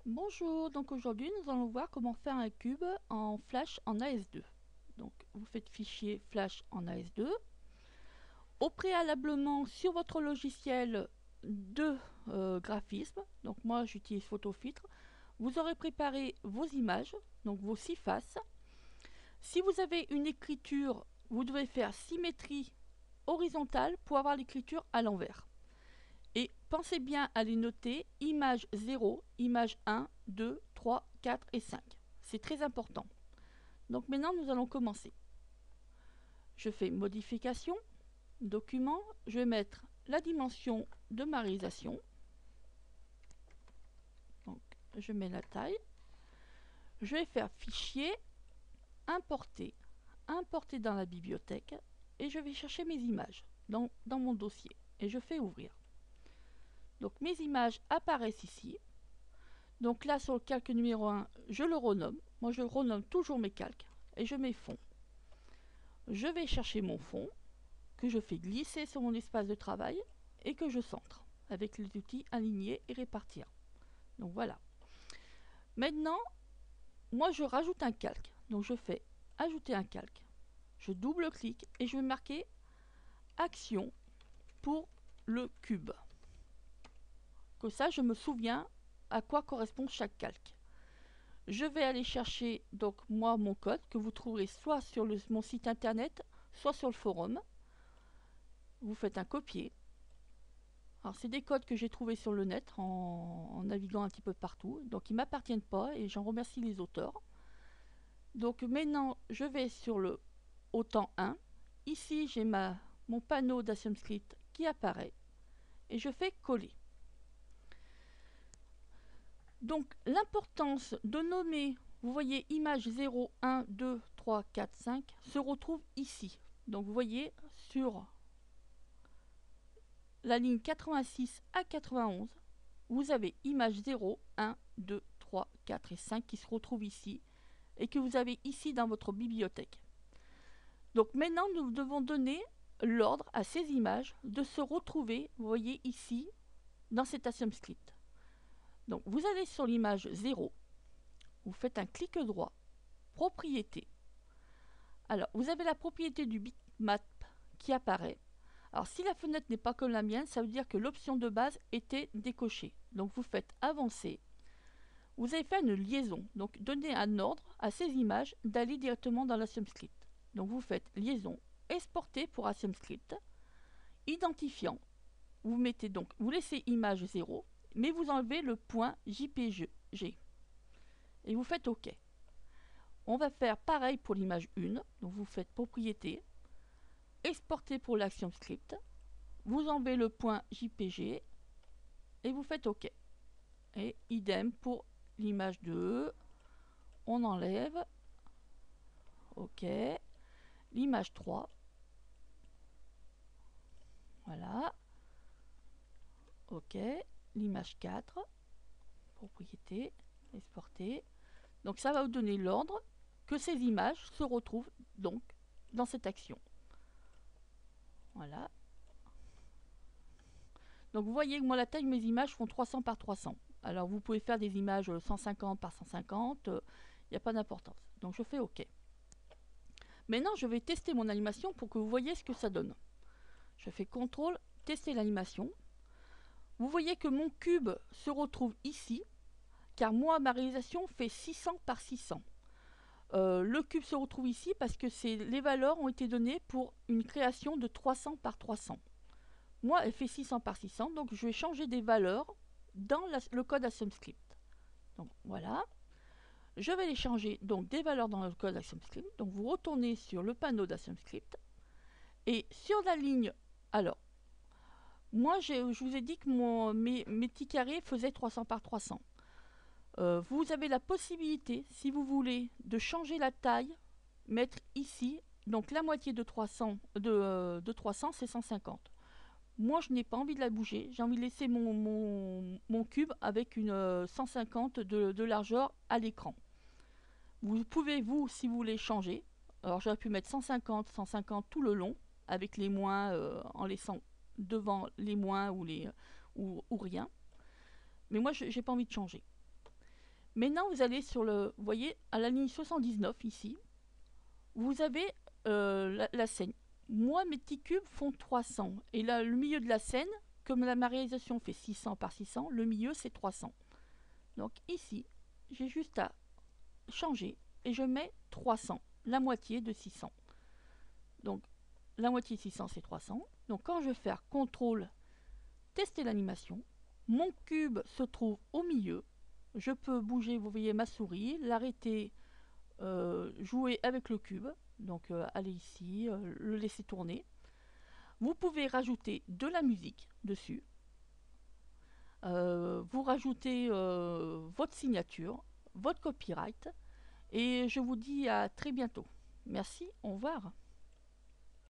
Bonjour, donc aujourd'hui nous allons voir comment faire un cube en Flash en AS2. Donc vous faites fichier Flash en AS2. Au préalablement sur votre logiciel de graphisme, donc moi j'utilise PhotoFiltre, vous aurez préparé vos images, donc vos 6 faces. Si vous avez une écriture, vous devez faire symétrie horizontale pour avoir l'écriture à l'envers. Et pensez bien à les noter image 0, image 1, 2, 3, 4 et 5. C'est très important. Donc maintenant nous allons commencer. Je fais modification, document, je vais mettre la dimension de ma réalisation. Donc je mets la taille. Je vais faire fichier, importer, importer dans la bibliothèque et je vais chercher mes images dans mon dossier et je fais ouvrir. Donc mes images apparaissent ici. Donc là sur le calque numéro 1, je le renomme. Moi je renomme toujours mes calques et je mets fond. Je vais chercher mon fond que je fais glisser sur mon espace de travail et que je centre avec les outils aligner et répartir. Donc voilà. Maintenant, moi je rajoute un calque. Donc je fais ajouter un calque. Je double-clique et je vais marquer action pour le cube. Comme ça je me souviens à quoi correspond chaque calque. Je vais aller chercher donc moi mon code que vous trouverez soit sur mon site internet, soit sur le forum. Vous faites un copier. Alors c'est des codes que j'ai trouvés sur le net en naviguant un petit peu partout, donc ils ne m'appartiennent pas et j'en remercie les auteurs. Donc maintenant je vais sur le autant 1. Ici j'ai mon panneau d'AssumeScript qui apparaît et je fais coller. Donc l'importance de nommer, vous voyez image 0, 1, 2, 3, 4, 5 se retrouve ici. Donc vous voyez sur la ligne 86 à 91, vous avez image 0, 1, 2, 3, 4 et 5 qui se retrouvent ici et que vous avez ici dans votre bibliothèque. Donc maintenant nous devons donner l'ordre à ces images de se retrouver, vous voyez ici, dans cet AssumeScript. Donc vous allez sur l'image 0, vous faites un clic droit, propriété. Alors vous avez la propriété du bitmap qui apparaît. Alors si la fenêtre n'est pas comme la mienne, ça veut dire que l'option de base était décochée. Donc vous faites avancer. Vous avez fait une liaison, donc donner un ordre à ces images d'aller directement dans l'AssumeScript. Donc vous faites liaison, exporter pour AssumeScript, identifiant. Vous mettez donc, vous laissez image 0, mais vous enlevez le point JPG. Et vous faites OK. On va faire pareil pour l'image 1. Donc vous faites propriété, exporter pour l'AssumeScript, vous enlevez le point JPG et vous faites OK. Et idem pour l'image 2, on enlève, OK, l'image 3, voilà, OK, l'image 4, propriété, exporter. Donc ça va vous donner l'ordre que ces images se retrouvent donc dans cette action. Voilà. Donc vous voyez que moi la taille de mes images font 300 par 300. Alors vous pouvez faire des images 150 par 150, il n'y a pas d'importance. Donc je fais OK. Maintenant je vais tester mon animation pour que vous voyez ce que ça donne. Je fais CTRL, tester l'animation. Vous voyez que mon cube se retrouve ici, car moi ma réalisation fait 600 par 600. Le cube se retrouve ici parce que les valeurs ont été données pour une création de 300 par 300. Moi, elle fait 600 par 600, donc je vais changer des valeurs dans le code AssumeScript. Donc voilà. Je vais les changer donc des valeurs dans le code AssumeScript. Donc vous retournez sur le panneau d'AssumeScript. Et sur la ligne, alors, moi je vous ai dit que mes petits carrés faisaient 300 par 300. Vous avez la possibilité, si vous voulez, de changer la taille, mettre ici, donc la moitié de 300, de 300 c'est 150. Moi, je n'ai pas envie de la bouger. J'ai envie de laisser mon cube avec une 150 de largeur à l'écran. Vous pouvez, vous, si vous voulez, changer. Alors, j'aurais pu mettre 150, 150 tout le long, avec les moins, en laissant devant les moins ou rien. Mais moi, je n'ai pas envie de changer. Maintenant, vous allez sur le, vous voyez, à la ligne 79 ici, vous avez la scène. Moi, mes petits cubes font 300. Et là, le milieu de la scène, comme ma réalisation fait 600 par 600, le milieu c'est 300. Donc ici, j'ai juste à changer et je mets 300, la moitié de 600. Donc la moitié de 600 c'est 300. Donc quand je vais faire CTRL, tester l'animation, mon cube se trouve au milieu. Je peux bouger, vous voyez ma souris, l'arrêter, jouer avec le cube. Donc aller ici, le laisser tourner. Vous pouvez rajouter de la musique dessus. Vous rajoutez votre signature, votre copyright. Et je vous dis à très bientôt. Merci, au revoir.